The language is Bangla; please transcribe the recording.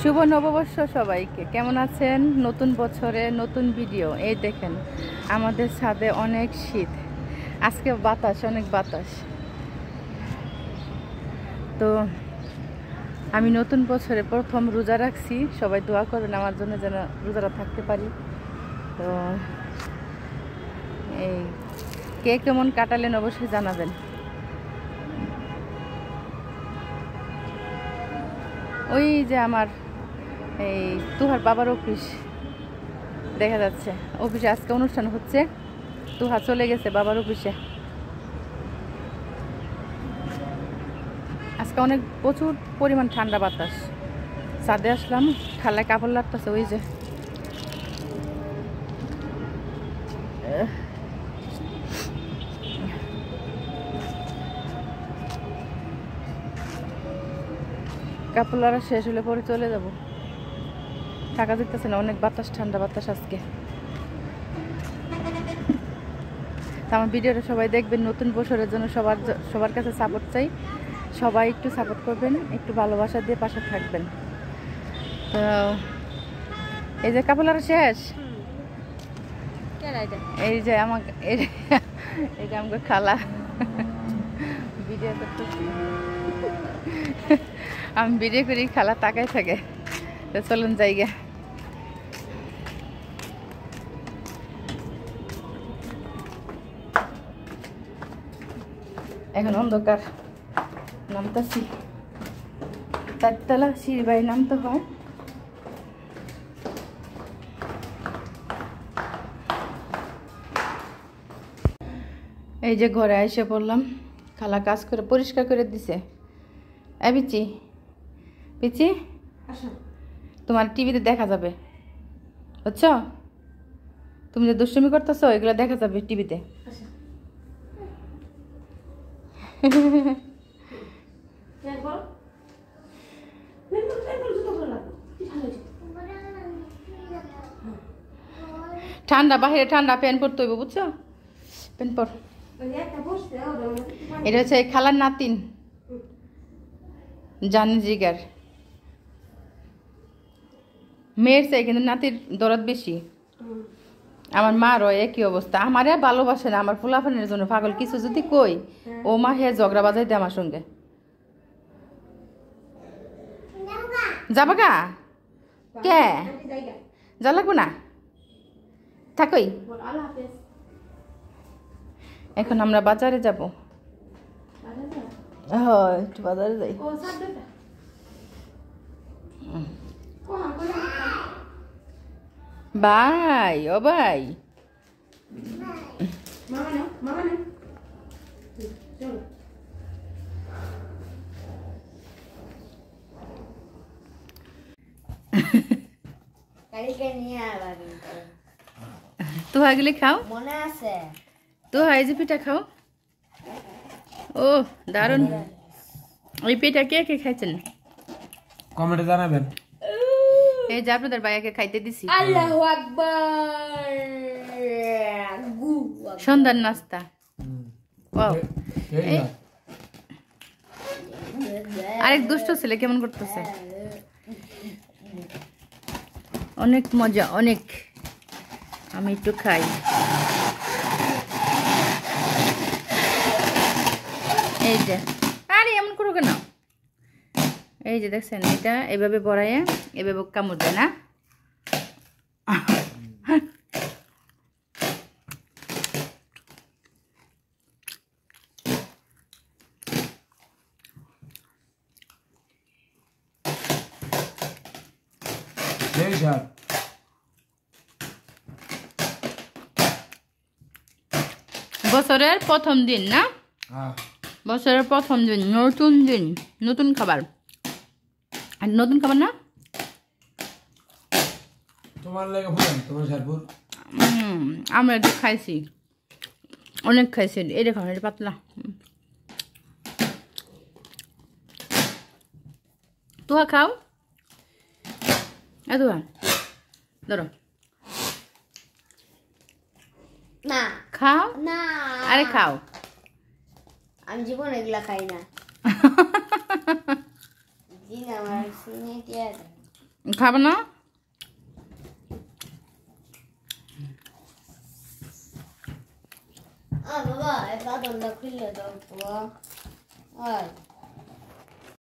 শুভ নববর্ষ সবাইকে। কেমন আছেন? নতুন বছরে নতুন ভিডিও। এই দেখেন আমাদের ছাদে অনেক শীত, আজকে বাতাস, অনেক বাতাস। তো আমি নতুন বছরে প্রথম রোজা রাখছি, সবাই দোয়া করবেন আমার জন্য যেন রোজাটা থাকতে পারি। তো এই কে কেমন কাটালেন অবশ্যই জানাবেন। ওই যে আমার এই তুহার বাবার অফিস দেখা যাচ্ছে, অফিসে আজকে অনুষ্ঠান হচ্ছে। তুহা চলে গেছে বাবার অফিসে। আজকে অনেক প্রচুর পরিমাণ ঠান্ডা বাতাস। ছাদে আসলাম, ঠান্ডায় কাপড় লাগতেছে। ওই যে কাপড় লাড়া শেষ হলে পরে চলে যাব। থাকা যেতেছে না, অনেক বাতাস, ঠান্ডা বাতাস আজকে। আমার ভিডিওটা সবাই দেখবেন। নতুন বছরের জন্য সবার কাছে সাপোর্ট চাই। সবাই একটু সাপোর্ট করবেন, একটু ভালোবাসা দিয়ে পাশে থাকবেন। তো এই যে কাপড় লাড়া শেষ। এই যে আমাকে এই যে আমাকে খালা ভিডিও করতেছি, আমি ভিডিও করি, খালা তাকাই থাকে। তো চলুন জায়গা। এখন অন্ধকার, নামতেছি। 4 তলা সিঁড়ি বাড়ি নামতে হয়। এই যে ঘরে এসে পড়লাম, খালা কাজ করে পরিষ্কার করে দিছে। এই পিচি, পিচি তোমার টিভিতে দেখা যাবে, বুঝছো? তুমি যে দুষ্টুমি করতেছো এগুলো দেখা যাবে টিভিতে। ঠান্ডা, বাহিরে ঠান্ডা, প্যান্ট পরতে হইব, বুঝছো? প্যান্ট পর। এটা হচ্ছে খালার নাতিন, জানি জিগার। মেয়ের চাই কিন্তু নাতির দরদ বেশি। আমার মারও একই অবস্থা। আমারে আর ভালোবাসে না, আমার ফুলাফানের জন্য পাগল। কিছু যদি কই ও মা হে ঝগড়া বাজাইতে আমার সঙ্গে। যাবা গা? কে যা লাগবো না, থাকই। এখন আমরা বাজারে যাব। হ্যাঁ, একটু বাজারে যাই। ভাই, ও ভাই, তোহা গেলে খাও, মনে আছে? তোহা এই যে পিঠা খাও। ও দারুণ। ওই পিঠা কে কে খাইছেন কমেন্টে জানাবেন। এই যে আপনাদের ভাইয়াকে খাইতে দিছি। আল্লাহু আকবার। সন্ধ্যার নাস্তা। ওয়াও। আরেক দুষ্ট ছেলে কেমন করতেছে, অনেক মজা, অনেক। আমি একটু খাই। এই যে, আরে এমন করো কেন? এই যে দেখছেন, এটা এভাবে বড়াইয়া এভাবে কামড় দেয় না। বছরের প্রথম দিন না, বছরের প্রথম দিন, নতুন দিন, নতুন খাবার। আর নতুন খাবার না তোমার লাগে বলেন, তোমার শেরপুর। আমরা একটু খাইছি, অনেক খাইছি। এই দেখো, এটা পাতলা। তুহা খাও, তুহা ধরো, না খাও না, আরে খাও। আমি জীবন এগুলা খাই না। দিন আমার সিনে দিয়ে খাবে না? বাবা এই বাদনটা খুললে দাও তো। আর